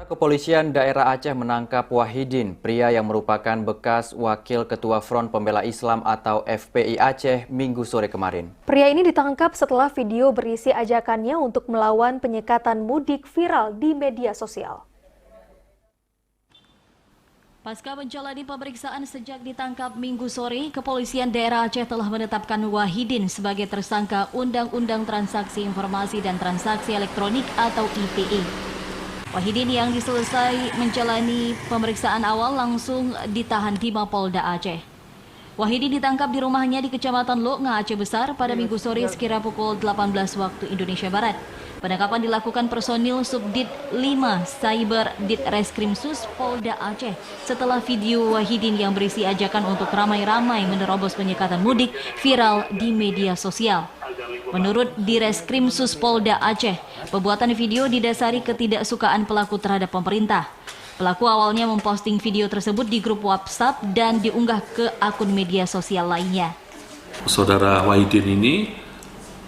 Kepolisian daerah Aceh menangkap Wahidin, pria yang merupakan bekas Wakil Ketua Front Pembela Islam atau FPI Aceh Minggu sore kemarin. Pria ini ditangkap setelah video berisi ajakannya untuk melawan penyekatan mudik viral di media sosial. Pasca menjalani pemeriksaan sejak ditangkap Minggu sore, Kepolisian daerah Aceh telah menetapkan Wahidin sebagai tersangka Undang-Undang Transaksi Informasi dan Transaksi Elektronik atau ITE. Wahidin yang diselesai menjalani pemeriksaan awal langsung ditahan di Mapolda Aceh. Wahidin ditangkap di rumahnya di Kecamatan Loknga, Aceh Besar pada Minggu sore sekira pukul 18 waktu Indonesia Barat. Penangkapan dilakukan personil Subdit 5 Cyber Ditreskrimsus Polda Aceh setelah video Wahidin yang berisi ajakan untuk ramai-ramai menerobos penyekatan mudik viral di media sosial. Menurut Direskrimsus Polda Aceh, pembuatan video didasari ketidaksukaan pelaku terhadap pemerintah. Pelaku awalnya memposting video tersebut di grup WhatsApp dan diunggah ke akun media sosial lainnya. Saudara Wahidin ini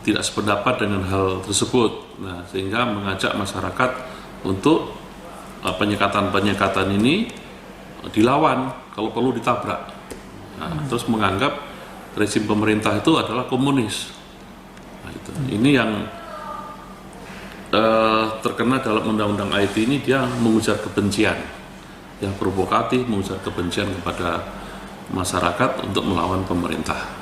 tidak sependapat dengan hal tersebut, sehingga mengajak masyarakat untuk penyekatan ini dilawan, kalau perlu ditabrak. Terus menganggap rezim pemerintah itu adalah komunis. Ini yang terkena dalam undang-undang IT ini, dia mengujar kebencian, yang provokatif, mengujar kebencian kepada masyarakat untuk melawan pemerintah.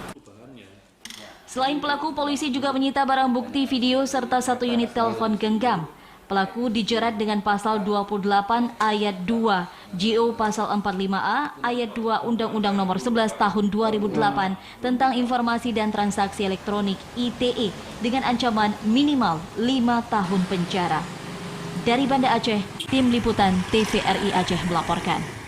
Selain pelaku, polisi juga menyita barang bukti video serta 1 unit telepon genggam. Pelaku dijerat dengan pasal 28 ayat 2, GO pasal 45A ayat 2 Undang-Undang Nomor 11 Tahun 2008 tentang Informasi dan Transaksi Elektronik ITE dengan ancaman minimal 5 tahun penjara. Dari Banda Aceh, Tim Liputan TVRI Aceh melaporkan.